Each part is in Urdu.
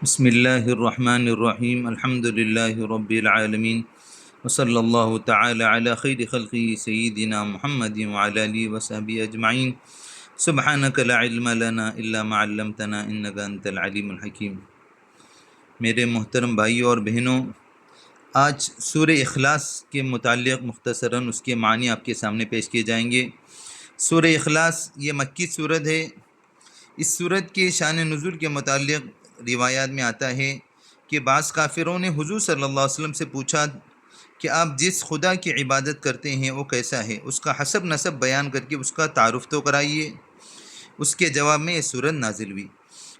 بسم اللہ الرحمن الرحیم الحمد للہ رب العالمین وصلی اللہ تعالی علی خیر خلقی سیدنا محمد وعلی آلہ وصحبہ اجمعین سبحانک لا علم لنا الا ما علمتنا انک انت العلیم الحکیم۔ میرے محترم بھائیوں اور بہنوں، آج سورہ اخلاص کے متعلق مختصراً اس کے معنی آپ کے سامنے پیش کیے جائیں گے۔ سورہ اخلاص یہ مکی سورت ہے۔ اس سورت کے شان نزول کے متعلق روایات میں آتا ہے کہ بعض کافروں نے حضور صلی اللہ علیہ وسلم سے پوچھا کہ آپ جس خدا کی عبادت کرتے ہیں وہ کیسا ہے، اس کا حسب نسب بیان کر کے اس کا تعارف تو کرائیے۔ اس کے جواب میں یہ سورت نازل ہوئی۔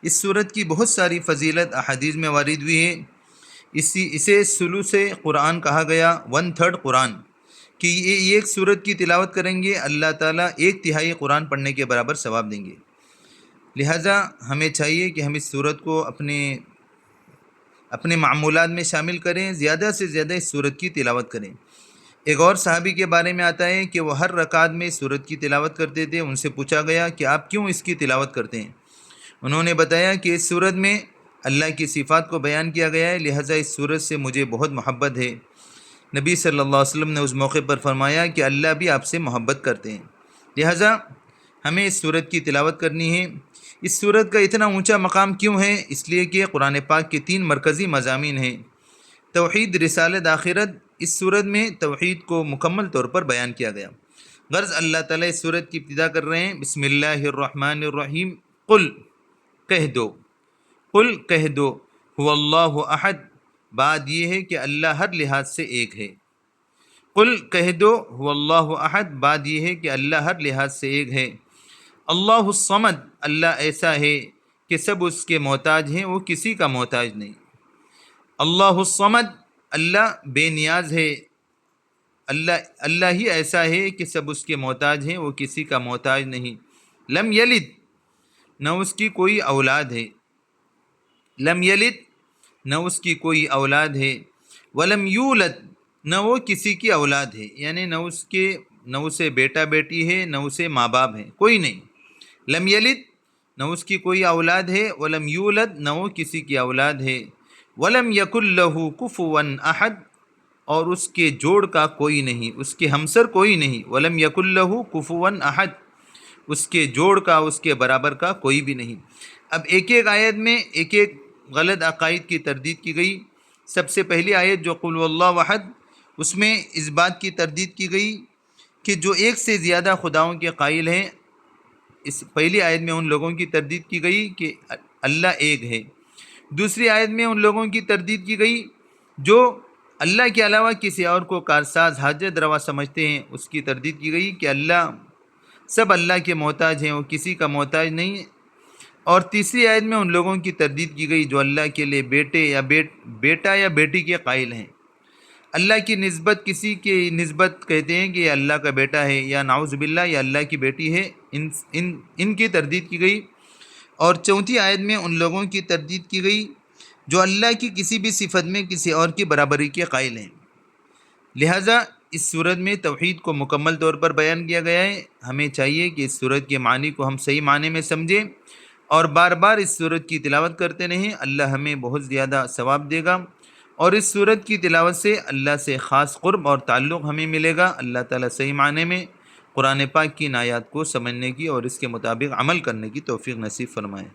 اس سورت کی بہت ساری فضیلت احادیث میں وارد ہوئی ہے۔ اسے ثلث قرآن کہا گیا، 1/3 قرآن، کہ یہ ایک سورت کی تلاوت کریں گے اللہ تعالیٰ 1/3 قرآن پڑھنے کے برابر ثواب دیں گے۔ لہٰذا ہمیں چاہیے کہ ہم اس سورت کو اپنے معمولات میں شامل کریں، زیادہ سے زیادہ اس سورت کی تلاوت کریں۔ ایک اور صحابی کے بارے میں آتا ہے کہ وہ ہر رکعت میں اس سورت کی تلاوت کرتے تھے۔ ان سے پوچھا گیا کہ آپ کیوں اس کی تلاوت کرتے ہیں؟ انہوں نے بتایا کہ اس سورت میں اللہ کی صفات کو بیان کیا گیا ہے، لہٰذا اس سورت سے مجھے بہت محبت ہے۔ نبی صلی اللہ علیہ وسلم نے اس موقع پر فرمایا کہ اللہ بھی آپ سے محبت کرتے ہیں، لہٰذا ہمیں اس سورت کی تلاوت کرنی ہے۔ اس سورت کا اتنا اونچا مقام کیوں ہے؟ اس لیے کہ قرآن پاک کے 3 مرکزی مضامین ہیں: توحید، رسالت، آخرت۔ اس سورت میں توحید کو مکمل طور پر بیان کیا گیا۔ غرض اللہ تعالیٰ اس سورت کی ابتدا کر رہے ہیں، بسم اللہ الرحمن الرحیم، قل کہہ دو هو اللہ احد۔ بات یہ ہے کہ اللہ ہر لحاظ سے ایک ہے۔ قل کہہ دو هو اللہ احد، بات یہ ہے کہ اللہ ہر لحاظ سے ایک ہے۔ اللہ الصمد، اللہ ایسا ہے کہ سب اس کے محتاج ہیں، وہ کسی کا محتاج نہیں۔ اللہ الصمد، اللہ بے نیاز ہے۔ اللہ ہی ایسا ہے کہ سب اس کے محتاج ہیں، وہ کسی کا محتاج نہیں۔ لم یلد، نہ اس کی کوئی اولاد ہے۔ لم یلد، نہ اس کی کوئی اولاد ہے۔ ولم یولد، نہ وہ کسی کی اولاد ہے، یعنی نہ اسے بیٹا بیٹی ہے، نہ اسے ماں باپ ہیں، کوئی نہیں۔ لم یلد، نہ اس کی کوئی اولاد ہے۔ ولم یولد، نہ وہ کسی کی اولاد ہے۔ ولم یکن لہ کفوا احد، اور اس کے جوڑ کا کوئی نہیں، اس کے ہمسر کوئی نہیں۔ ولم یکن لہ کفوا احد، اس کے جوڑ کا، اس کے برابر کا کوئی بھی نہیں۔ اب ایک ایک آیت میں ایک ایک غلط عقائد کی تردید کی گئی۔ سب سے پہلی آیت جو قل واللہ احد، اس میں اس بات کی تردید کی گئی کہ جو ایک سے زیادہ خداؤں کے قائل ہیں، اس پہلی آیت میں ان لوگوں کی تردید کی گئی کہ اللہ ایک ہے۔ دوسری آیت میں ان لوگوں کی تردید کی گئی جو اللہ کے علاوہ کسی اور کو کارساز، حاجت روا سمجھتے ہیں، اس کی تردید کی گئی کہ سب اللہ کے محتاج ہیں، وہ کسی کا محتاج نہیں۔ اور تیسری آیت میں ان لوگوں کی تردید کی گئی جو اللہ کے لیے بیٹا یا بیٹی کے قائل ہیں۔ اللہ کی نسبت، کسی کی نسبت کہتے ہیں کہ یہ اللہ کا بیٹا ہے، یا نعوذ باللہ یہ اللہ کی بیٹی ہے، ان کی تردید کی گئی۔ اور چوتھی آیت میں ان لوگوں کی تردید کی گئی جو اللہ کی کسی بھی صفت میں کسی اور کی برابری کے قائل ہیں۔ لہٰذا اس صورت میں توحید کو مکمل طور پر بیان کیا گیا ہے۔ ہمیں چاہیے کہ اس صورت کے معنی کو ہم صحیح معنی میں سمجھیں اور بار بار اس صورت کی تلاوت کرتے رہیں۔ اللہ ہمیں بہت زیادہ ثواب دے گا، اور اس صورت کی تلاوت سے اللہ سے خاص قرب اور تعلق ہمیں ملے گا۔ اللہ تعالیٰ صحیح معنی میں قرآن پاک کی آیات کو سمجھنے کی اور اس کے مطابق عمل کرنے کی توفیق نصیب فرمائے۔